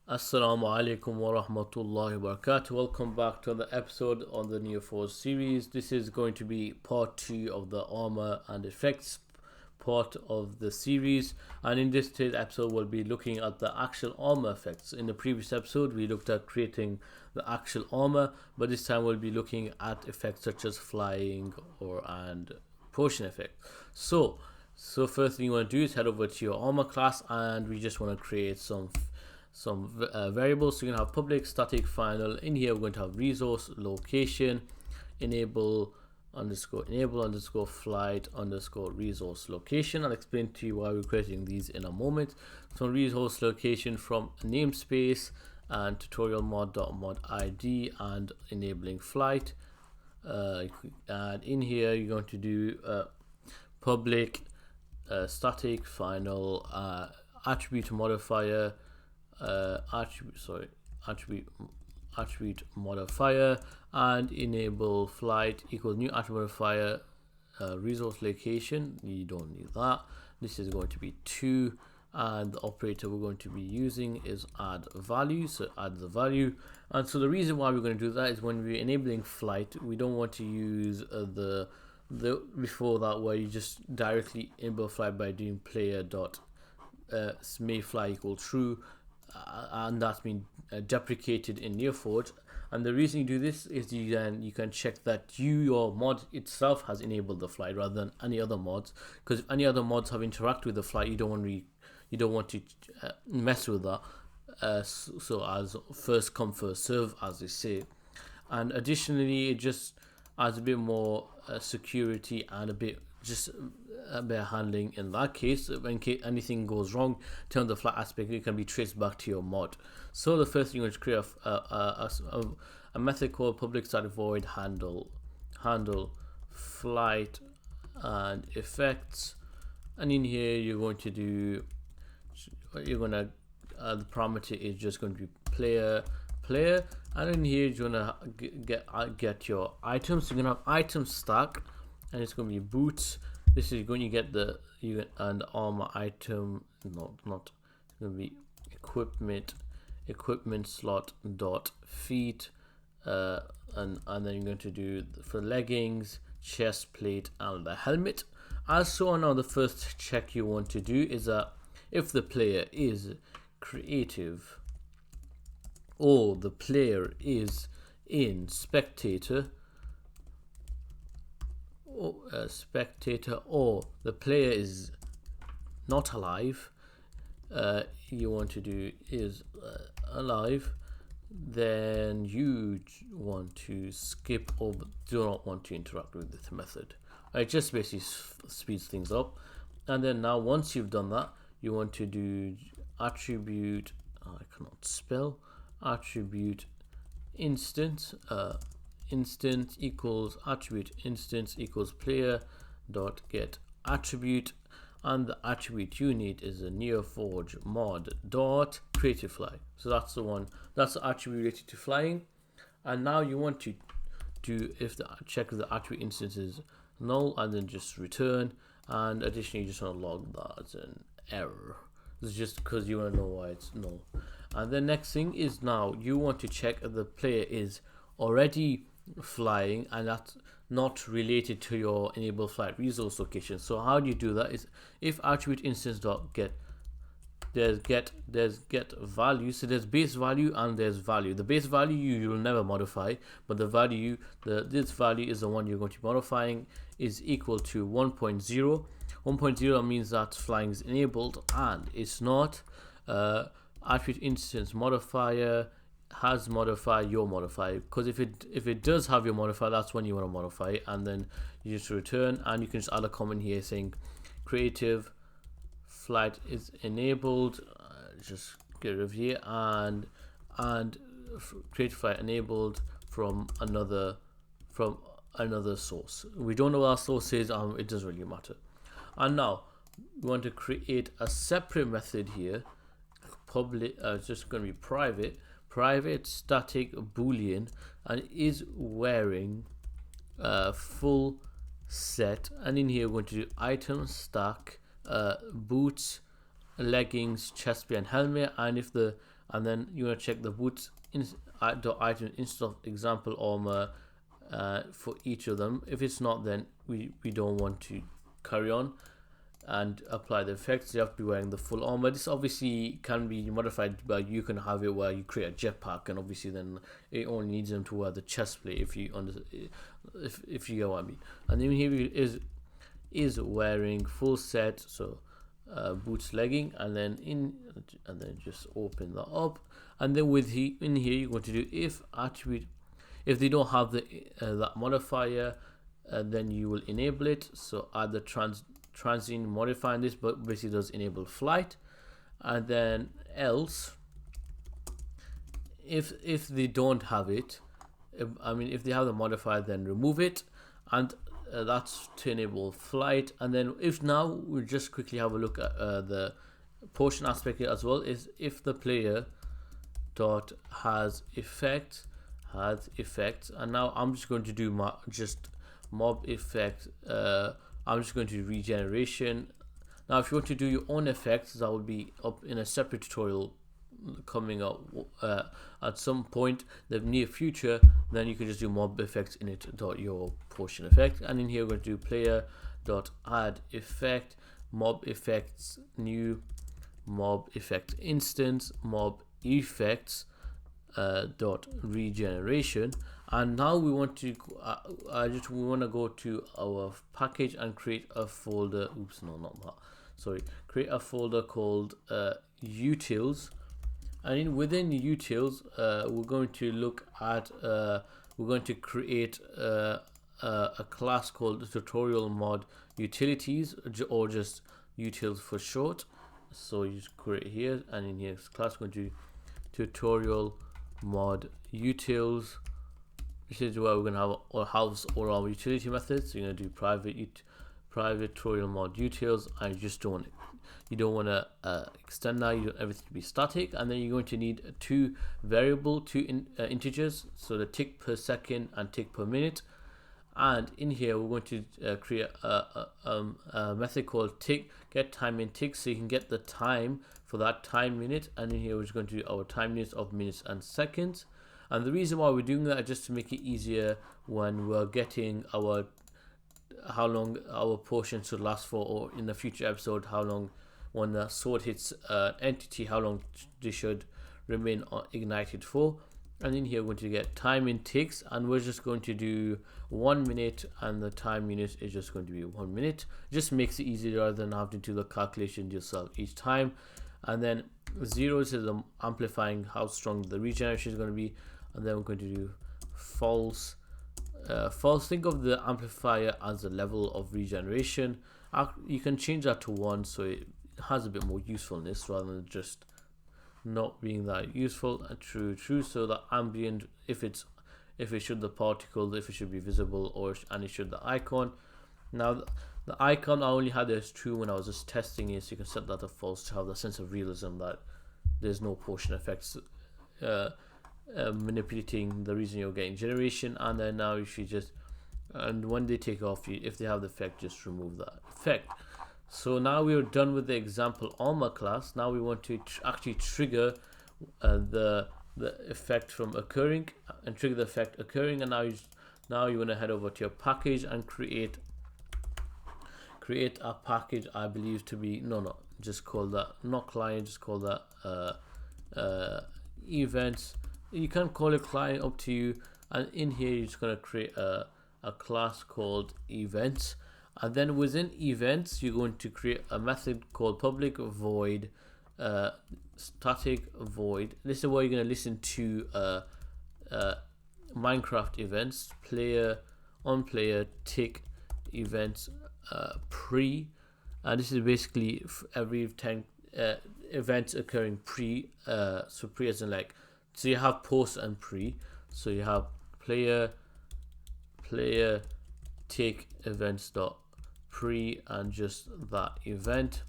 Assalamu alaikum wa rahmatullahi wa barakatuh. Welcome back to the episode on the NeoForged series. This is going to be part 2 of the armor and effects part of the series. And in this today's episode, we'll be looking at the actual armor effects. In the previous episode, we looked at creating the actual armor, but this time we'll be looking at effects such as flying and potion effect. So first thing you want to do is head over to your armor class, and we just want to create some variables. So you're gonna have public static final. In here we're going to have resource location enable underscore flight underscore resource location. I'll explain to you why we're creating these in a moment. So resource location from namespace and tutorial mod id and enabling flight, and in here you're going to do public static final attribute modifier attribute modifier and enable flight equals new attribute modifier resource location. You don't need that. This is going to be 2, and the operator we're going to be using is add value, so add the value. And so the reason why we're going to do that is when we're enabling flight, we don't want to use the before that, where you just directly enable flight by doing player dot may fly equal true, and that's been deprecated in NeoForged. And the reason you do this is you can check that your mod itself has enabled the flight rather than any other mods, because if any other mods have interacted with the flight, you don't want to mess with that. So as first come first serve, as they say. And additionally, it just adds a bit more security and a bit handling. In that case, when anything goes wrong, turn the flight aspect, it can be traced back to your mod. So the first thing is create a method called public static void handle flight and effects, and in here you're going to do the parameter is just going to be player, and in here you're gonna get your items. You're gonna have item stack, and it's going to be boots. This is going to get and armor item, not it's going to be equipment slot dot feet, and then you're going to do for leggings, chest plate, and the helmet. As so now, the first check you want to do is that if the player is creative or the player is in spectator, or the player is not alive, you want to do is alive, then you want to skip over, do not want to interact with this method. It just basically speeds things up. And then now once you've done that, you want to do attribute, I cannot spell, attribute instance instance equals attribute instance equals player dot get attribute, and the attribute you need is a NeoForged mod dot creative fly. So that's the attribute related to flying. And now you want to do check if the attribute instance is null, and then just return. And additionally, you just want to log that as an error. This is just because you want to know why it's null. And the next thing is, now you want to check if the player is already flying and that's not related to your enable flight resource location. So how do you do that? Is if attribute instance dot get, there's get value. So there's base value and there's value. The base value you will never modify, but the value, this value is the one you're going to be modifying, is equal to 1.0. 1.0 means that flying is enabled, and it's not. Attribute instance modifier has modifier your modifier, because if it does have your modifier, that's when you want to modify it. And then you just return, and you can just add a comment here saying creative flight is enabled, just get rid of here, and creative flight enabled from another source. We don't know what our source is, it doesn't really matter. And now we want to create a separate method here, public, it's just going to be private static boolean, and is wearing full set. And in here we're going to do item stack boots, leggings, chest plate, and helmet. And if the and then you want to check the boots item instead of example armor for each of them. If it's not, then we don't want to carry on and apply the effects. You have to be wearing the full armor. This obviously can be modified, but you can have it where you create a jetpack, and obviously then it only needs them to wear the chest plate, if you get what I mean. And then here is wearing full set, so boots, legging, and then just open that up, and then in here you're going to do if attribute. If they don't have the that modifier, then you will enable it. So add the transient modifying this, but basically does enable flight. And then else, if they don't have it, if they have the modifier, then remove it, and that's to enable flight. And then if now we just quickly have a look at the potion aspect here as well, is if the player dot has effects, and now I'm just going to do mob effect. I'm just going to do regeneration. Now if you want to do your own effects, that will be up in a separate tutorial coming up at some point the near future. Then you can just do mob effects in it dot your potion effect, and in here we're going to do player dot add effect, mob effects, new mob effect instance, mob effects dot regeneration. And now we want to we want to go to our package and create a folder. Oops, no, not that. Sorry, create a folder called utils, and within utils we're going to look at we're going to create a class called tutorial mod utilities, or just utils for short. So you just create here, and in here this class going to tutorial mod utils. This is where we're going to have or house all our utility methods. So you're going to do private tutorial mod utils, and you don't want to extend that. You want everything to be static, and then you're going to need two integers, so the tick per second and tick per minute. And in here we're going to create a method called tick get time in tick, so you can get the time for that time minute. And in here we're just going to do our time units of minutes and seconds. And the reason why we're doing that is just to make it easier when we're getting how long our potion should last for, or in the future episode how long when the sword hits entity, how long they should remain ignited for. And in here we're going to get time in ticks, and we're just going to do 1 minute, and the time unit is just going to be 1 minute. It just makes it easier rather than having to do the calculation yourself each time. And then zeros is amplifying how strong the regeneration is going to be. And then we're going to do false. Think of the amplifier as a level of regeneration. You can change that to 1, so it has a bit more usefulness rather than just not being that useful. True. So the ambient, if it should the particle, if it should be visible, and it should the icon. Now the icon, I only had this true when I was just testing it, so you can set that to false to have the sense of realism that there's no potion effects manipulating the reason you're getting generation. And then now you should just, and when they take off, if they have the effect, just remove that effect. So now we're done with the example armor class. Now we want to actually trigger the effect from occurring, and trigger the effect occurring. And now you want to head over to your package and create a package. I believe to be just call that not client, just call that events. You can call it client, up to you. And in here you're just going to create a class called events. And then within events, you're going to create a method called public void static void. This is where you're going to listen to Minecraft events, on player tick events pre. And this is basically every 10 events occurring pre. So pre as in like, so you have post and pre. So you have player tick events dot pre, and just that event.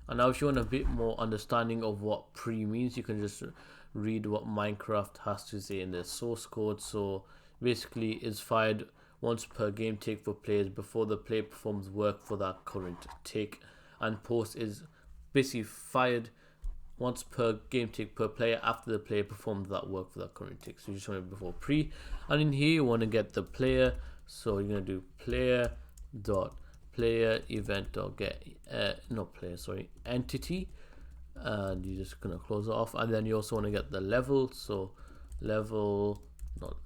And now if you want a bit more understanding of what pre means, you can just read what Minecraft has to say in the source code. So basically it's fired once per game tick for players before the player performs work for that current tick, and post is basically fired once per game tick per player after the player performed that work for that current tick. So you just want it before pre, and in here you want to get the player. So you're going to do player event dot get not player, sorry, entity, and you're just going to close it off. And then you also want to get the level. So level, not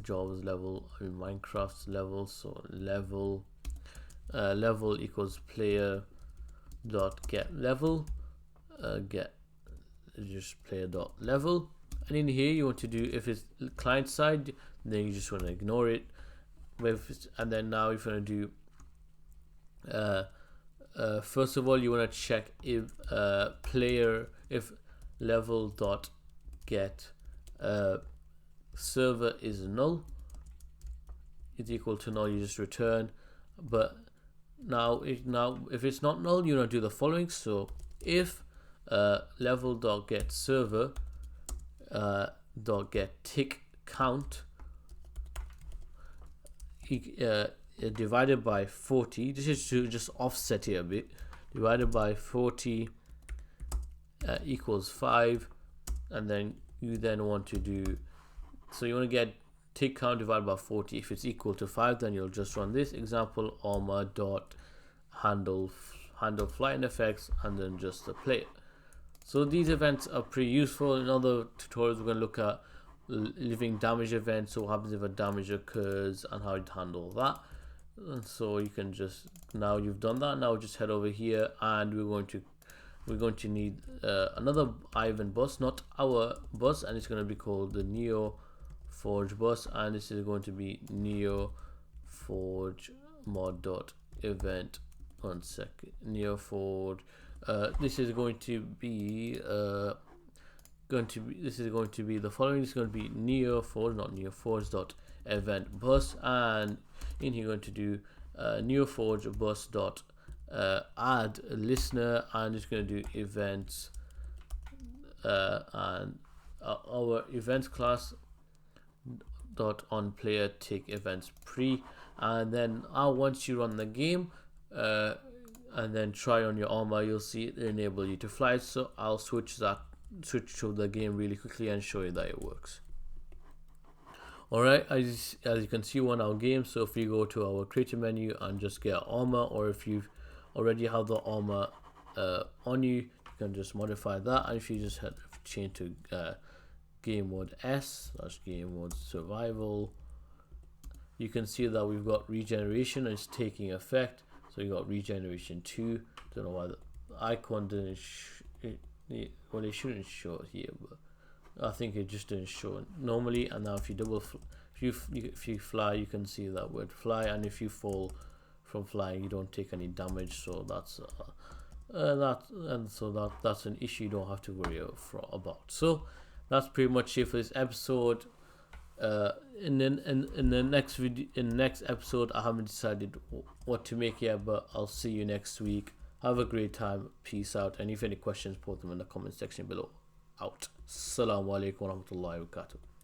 Java's level, I mean Minecraft's level. So level level equals player dot get level, get just player dot level. And in here you want to do, if it's client side, then you just want to ignore it. And then now if you want to do first of all, you want to check if if level dot get server is null, is equal to null, you just return. But now if it's not null, you want to do the following. So if level dot get server dot get tick count divided by 40, this is to just offset it a bit, divided by 40 equals 5, and then you then want to do, so you want to get tick count divided by 40. If it's equal to 5, then you'll just run this example armor dot handle flying effects and then just the player. So these events are pretty useful. In other tutorials we're going to look at living damage events, so what happens if a damage occurs and how to handle that. And so you can just, now you've done that, now just head over here, and we're going to need another Ivan bus, not our bus, and it's going to be called the NeoForged bus, and this is going to be NeoForged mod.event. One second, NeoForged. This is going to be the following. It's going to be NeoForged, not NeoForged dot event bus, and in here going to do NeoForged bus dot add a listener, and it's going to do events and our events class dot on player tick events pre, and then once you run the game and then try on your armor, you'll see it enable you to fly. So I'll switch to the game really quickly and show you that it works. Alright, as you can see, on our game, so if you go to our creator menu and just get armor, or if you already have the armor on you, you can just modify that. And if you just change to game mode S, that's game mode survival, you can see that we've got regeneration and it's taking effect. So you got regeneration 2. Don't know why the icon didn't well, it shouldn't show it here, but I think it just didn't show it normally. And now if you if you fly, you can see that word fly, and if you fall from flying, you don't take any damage. So that's that's an issue you don't have to worry about. So that's pretty much it for this episode. In the next episode, I haven't decided what to make yet, but I'll see you next week. Have a great time. Peace out. And if any questions, put them in the comment section below. Out. Assalamu alaikum warahmatullahi wabarakatuh.